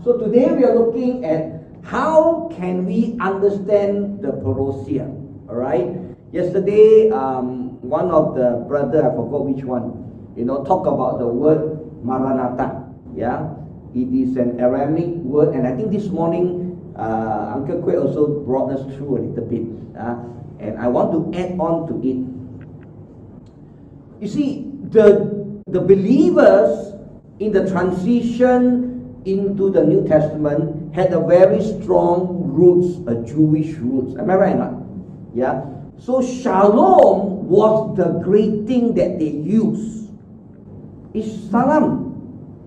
So today we are looking at how can we understand the Parousia. Alright? Yesterday, one of the brother, I forgot which one, talk about the word MARANATHA. Yeah? It is an Aramaic word, and I think this morning Uncle Kwek also brought us through a little bit. And I want to add on to it. You see, the believers in the transition into the New Testament had a very strong roots, a Jewish roots. Am I right or not? Yeah. So shalom was the great thing that they used. It's salam.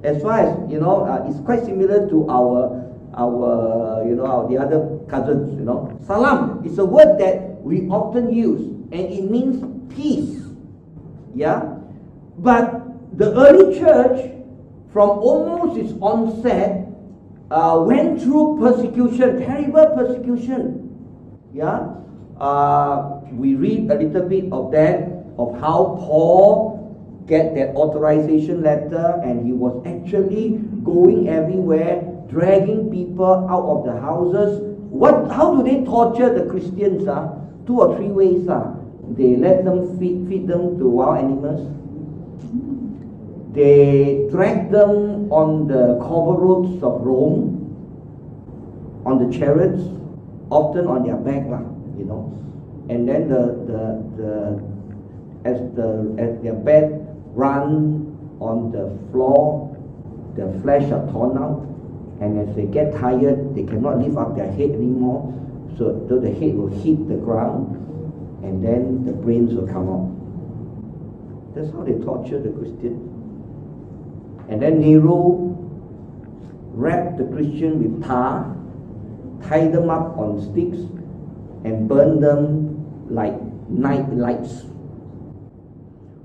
As far as it's quite similar to our the other cousins. Salam is a word that we often use, and it means peace. Yeah. But the early church, from almost its onset, went through persecution, terrible persecution. Yeah. We read a little bit of that, of how Paul get that authorization letter, and he was actually going everywhere, dragging people out of the houses. How do they torture the Christians? 2 or 3 ways. They let them feed them to wild animals. They drag them on the cobble roads of Rome, on the chariots, often on their back, and then as their bed run on the floor, their flesh are torn out, and as they get tired, they cannot lift up their head anymore, so the head will hit the ground, and then the brains will come out. That's how they torture the Christian. And then Nero wrapped the Christian with tar, tied them up on sticks, and burned them like night lights.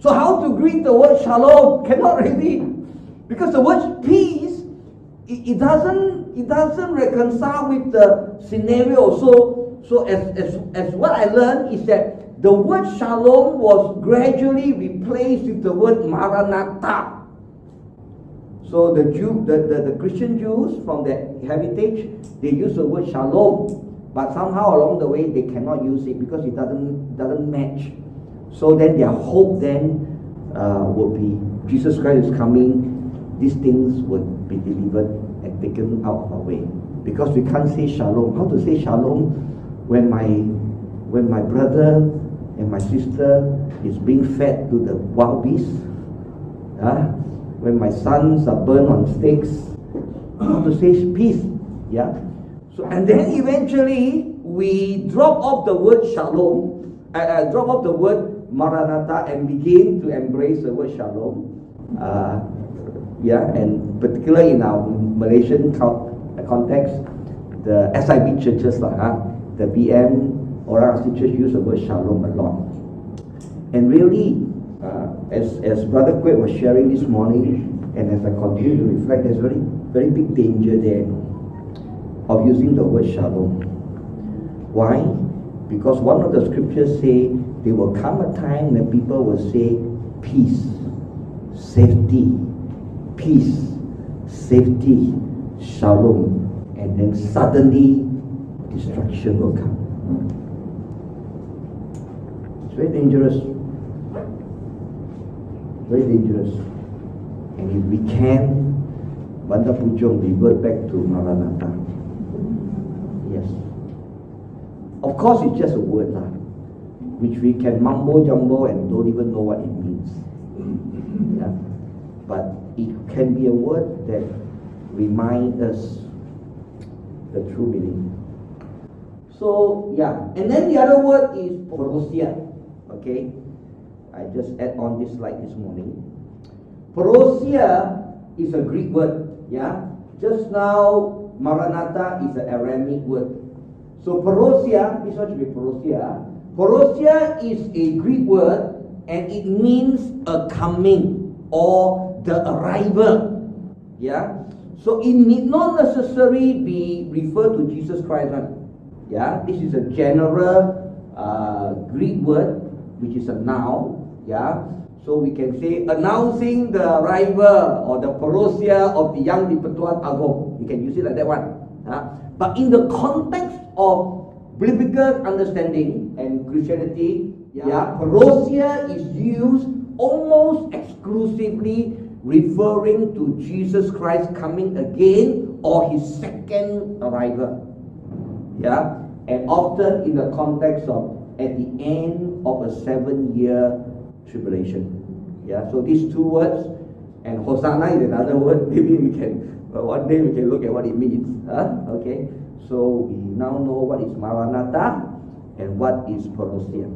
So how to greet the word shalom? Cannot really, because the word peace, it doesn't reconcile with the scenario. So as what I learned is that the word shalom was gradually replaced with the word Maranatha. So the Christian Jews from that heritage, they use the word shalom, but somehow along the way they cannot use it because it doesn't match. So then their hope then would be Jesus Christ is coming, these things would be delivered and taken out of our way. Because we can't say shalom. How to say shalom when my brother and my sister is being fed to the wild beasts? When my sons are burned on stakes? How to say peace? Yeah. So and then eventually we drop off the word shalom, drop off the word Maranatha, and begin to embrace the word shalom. And particularly in our Malaysian context, the SIB churches, the BM or RC church use the word shalom a lot. And really, as Brother Kwek was sharing this morning, and as I continue to reflect, there's very, very big danger there of using the word shalom. Why? Because one of the scriptures say there will come a time when people will say peace, safety, peace, safety, shalom, and then suddenly destruction will come. It's very dangerous. Very dangerous. And if we can, BANDAR PUCHONG, revert back to Maranatha. Yes. Of course, it's just a word, which we can mumbo jumbo and don't even know what it means. Yeah. But it can be a word that reminds us the true meaning. So, yeah. And then the other word is Parousia. Okay? I just add on this slide this morning. Parousia is a Greek word. Yeah? Just now, Maranatha is an Aramaic word. So Parousia, this one should be Parousia. Parousia is a Greek word, and it means a coming or the arrival. Yeah? So it need not necessarily be referred to Jesus Christ. Yeah? This is a general Greek word, which is a noun. Yeah? So we can say, announcing the arrival or the Parousia of the young Dipertuan Agong. You can use it like that one. But in the context of biblical understanding and Christianity, Parousia is used almost exclusively referring to Jesus Christ coming again or his second arrival. And often in the context of at the end of a 7-year tribulation. So these two words, and Hosanna is another word. Maybe we can one day we can look at what it means. Okay, so we now know what is Maranatha and what is Parousia.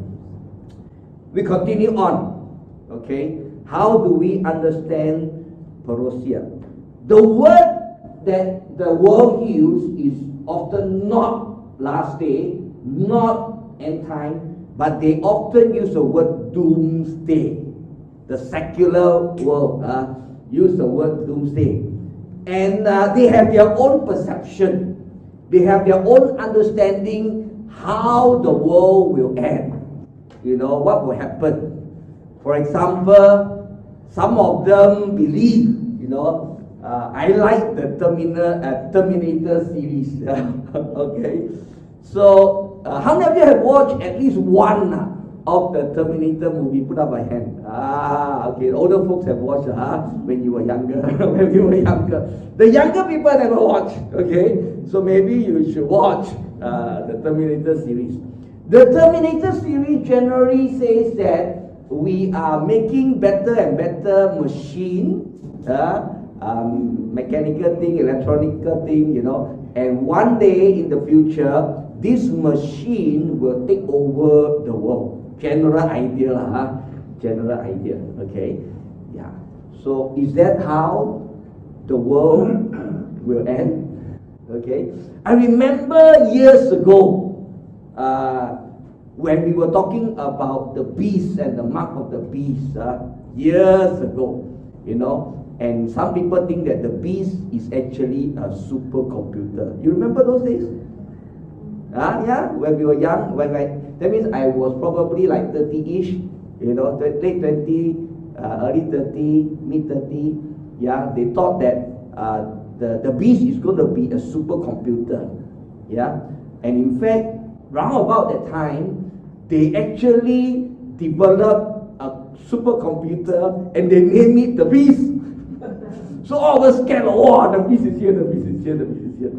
We continue on. Okay, how do we understand Parousia? The word that the world uses is often not last day, not end time, but they often use the word doomsday. The secular world use the word doomsday. And they have their own perception. They have their own understanding how the world will end. What will happen. For example, some of them believe, I like the Terminator series. Okay. So, how many of you have watched at least one of the Terminator movie? Put up a hand. Okay. Older folks have watched when you were younger. When you were younger. The younger people never watch. Okay. So maybe you should watch the Terminator series. The Terminator series generally says that we are making better and better machine, mechanical thing, electronical thing, and one day in the future, this machine will take over the world. General idea, general idea. Okay, So is that how the world will end? Okay. I remember years ago when we were talking about the beast and the mark of the beast. Years ago, and some people think that the beast is actually a supercomputer. You remember those days? When we were young, that means I was probably like 30-ish, late 20, early 30, mid 30. They thought that the beast is going to be a supercomputer. And in fact, round about that time, they actually developed a supercomputer and they named it the beast. So all of us scared, the beast is here, the beast is here, the beast is here.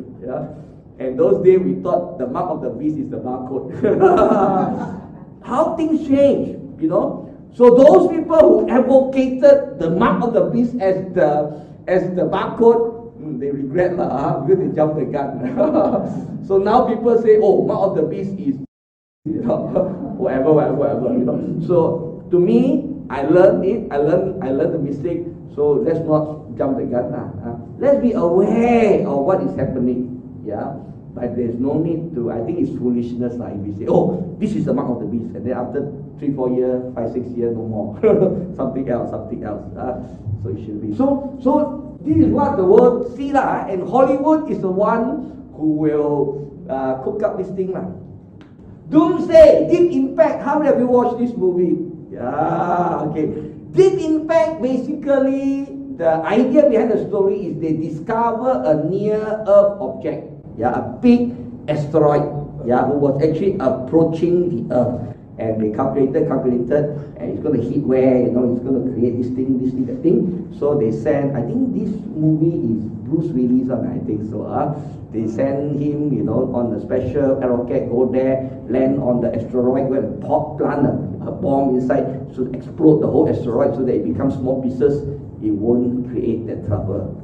And those days we thought the mark of the beast is the barcode. How things change, So those people who advocated the mark of the beast as the barcode, they regret because they jumped the gun. So now people say, mark of the beast is whatever. So to me, I learned it. I learned the mistake. So let's not jump the gun. Let's be aware of what is happening. But there's no need to. I think it's foolishness if we say, this is the mark of the beast, and then after 3-4 years, 5-6 years, no more. something else. So it should be. So this is what the world see and Hollywood is the one who will cook up this thing Doomsday, Deep Impact. How many of you watched this movie? Okay. Deep Impact, basically, the idea behind the story is they discover a near-Earth object, a big asteroid, who was actually approaching the Earth. And they calculated, and it's going to hit where, it's going to create this thing, that thing. So they send, I think this movie is Bruce Willis, I think so. They send him, on a special rocket, go there, land on the asteroid, go and plant a bomb inside, so explode the whole asteroid so that it becomes small pieces. It won't create that trouble.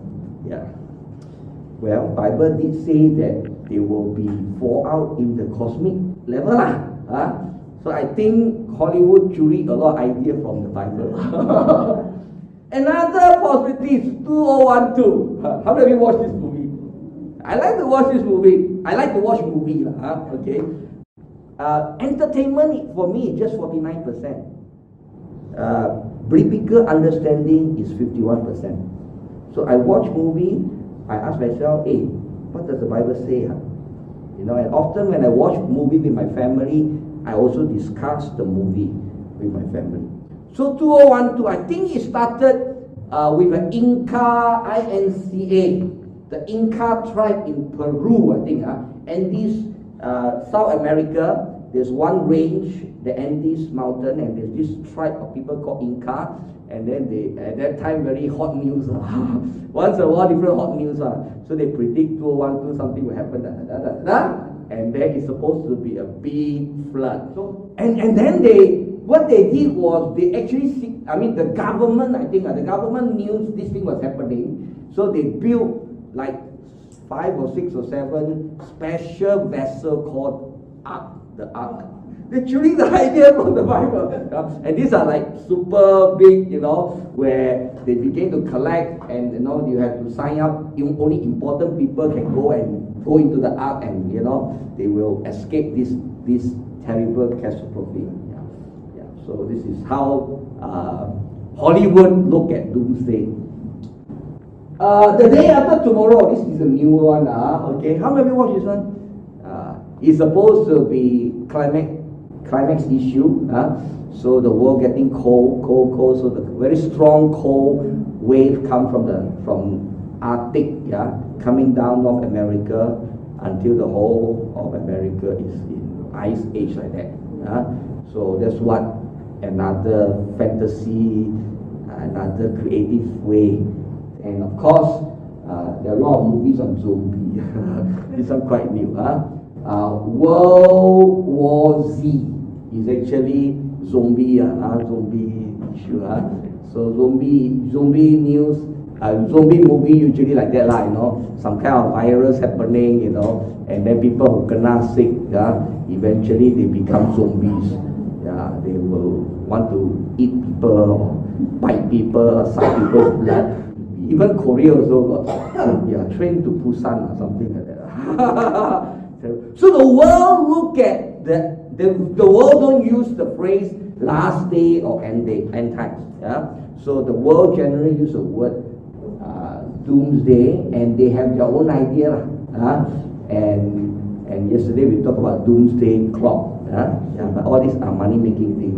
Well, Bible did say that there will be fallout in the cosmic level. So I think Hollywood chewed a lot of idea from the Bible. Another possibility is 2012. How many of you watch this movie? I like to watch this movie. I like to watch movies. Okay. Entertainment for me is just 49%. Biblical understanding is 51%. So I watch movie, I ask myself, what does the Bible say? And often when I watch movie with my family, I also discuss the movie with my family. So 2012, I think it started with an Inca, INCA, the Inca tribe in Peru, I think, Andes, South America. There's one range, the Andes mountain, and there's this tribe of people called Inca, and then they, at that time, very hot news. Once in a while, different hot news. So they predict 2012 something will happen, and then it's supposed to be a big flood. So, and then what they did was they actually, the government, I think, the government knew this thing was happening, so they built like 5 or 6 or 7 special vessels called Ark, the Ark. Literally the idea from the Bible. And these are like super big, where they begin to collect, and you have to sign up. Only important people can go into the Ark, and they will escape this terrible catastrophe. So this is how Hollywood look at doomsday. The day after tomorrow, this is a new one. Okay, how many watch this one? It's supposed to be climax issue. So the world getting cold. So the very strong cold wave come from Arctic, coming down North America until the whole of America is in ice age like that. So that's what another fantasy, another creative way. And of course, there are a lot of movies on zombie. This one quite new. World War Z is actually zombie issue. So zombie news, zombie movie usually like that, some kind of virus happening, and then people who kena sick, eventually they become zombies. They will want to eat people, or bite people, or suck people's blood. Even Korea also got trained to Busan or something like that. So the world look at the world don't use the phrase last day or end times. So the world generally use the word doomsday, and they have their own idea. And yesterday we talked about doomsday clock. But all these are money making things.